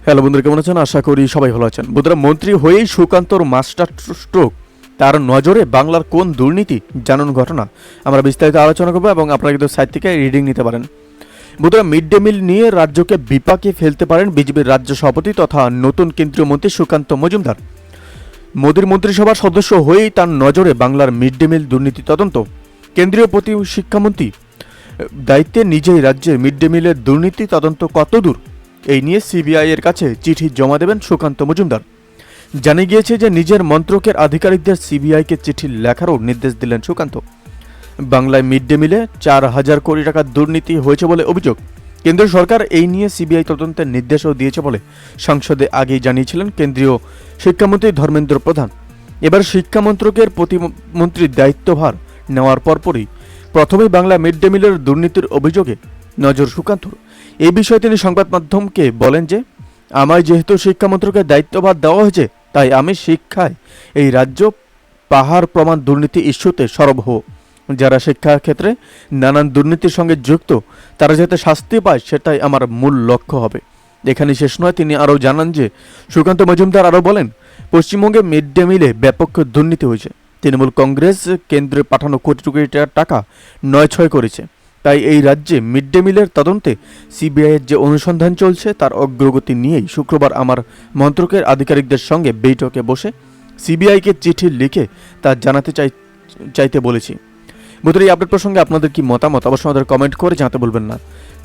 Hello বন্ধুরা, কেমন আছেন? আশা করি সবাই ভালো আছেন। বন্ধুরা, মন্ত্রী হয়েই সুকান্তর মাস্টার স্ট্রোক, তার নজরে বাংলার কোন দুর্নীতি জানুন ঘটনা। আমরা বিস্তারিত আলোচনা করবো এবং আপনারা কিন্তু সাইট থেকে রিডিং নিতে পারেন। বন্ধুরা, মিড ডে মিল নিয়ে রাজ্যকে বিপাকে ফেলতে পারেন বিজেপির রাজ্য সভাপতি তথা নতুন কেন্দ্রীয় মন্ত্রী সুকান্ত মজুমদার। মোদীর মন্ত্রিসভার সদস্য হয়েই তার নজরে বাংলার মিড ডে মিল দুর্নীতি তদন্ত। কেন্দ্রীয় প্রতি শিক্ষামন্ত্রী দায়িত্বে নিজেই রাজ্যের মিড ডে মিলের দুর্নীতি তদন্ত কতদূর, এই নিয়ে সিবিআই এর কাছে চিঠি জমা দেবেন সুকান্ত মজুমদার। জানা গিয়েছে যে নিজের মন্ত্রকের আধিকারিকদের সিবিআইকে চিঠি লেখারও নির্দেশ দিলেন সুকান্ত। বাংলায় মিড ডে মিলে 4,000 কোটি টাকার দুর্নীতি হয়েছে বলে অভিযোগ। কেন্দ্র সরকার এই নিয়ে সিবিআই তদন্তের নির্দেশও দিয়েছে বলে সংসদে আগেই জানিয়েছিলেন কেন্দ্রীয় শিক্ষামন্ত্রী ধর্মেন্দ্র প্রধান। এবার শিক্ষামন্ত্রকের প্রতিমন্ত্রীর দায়িত্বভার নেওয়ার পরপরই প্রথমেই বাংলা মিড ডে মিলের দুর্নীতির অভিযোগে নজর সুকান্তর। এই বিষয়ে তিনি সংবাদ মাধ্যমকে বলেন যে, আমায় যেহেতু শিক্ষামন্ত্রকের দায়িত্বভার দেওয়া হয়েছে, তাই আমি শিক্ষায় এই রাজ্য পাহাড় প্রমাণ দুর্নীতি ইস্যুতে সরব হব। যারা শিক্ষা ক্ষেত্রে নানান দুর্নীতির সঙ্গে যুক্ত, তারা যাতে শাস্তি পায়, সেটাই আমার মূল লক্ষ্য হবে। এখানে শেষ নয়, তিনি আরও জানান যে, সুকান্ত মজুমদার আরও বলেন, পশ্চিমবঙ্গে মিড ডে মিলে ব্যাপক দুর্নীতি হয়েছে। তৃণমূল কংগ্রেস কেন্দ্রে পাঠানো কোটি কোটি টাকা নয়-ছয় করেছে। তাই এই রাজ্যে মিড ডে মিলের তদন্তে সিবিআইয়ের যে অনুসন্ধান চলছে তার অগ্রগতি নিয়েই শুক্রবার আমার মন্ত্রকের আধিকারিকদের সঙ্গে বৈঠকে বসে সিবিআইকে চিঠি লিখে তা জানাতে চাইতে বলেছি। বন্ধুরা, এই আপডেট প্রসঙ্গে আপনাদের কি মতামত অবশ্যই আমাদের কমেন্ট করে জানাতে বলবেন না।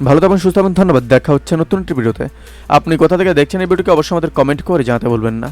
ভালো থাকবেন, সুস্থ থাকবেন, ধন্যবাদ। দেখা হচ্ছে নতুন একটি ভিডিওতে। আপনি কোথা থেকে দেখছেন এই ভিডিওকে অবশ্যই আমাদের কমেন্ট করে জানাতে বলবেন না।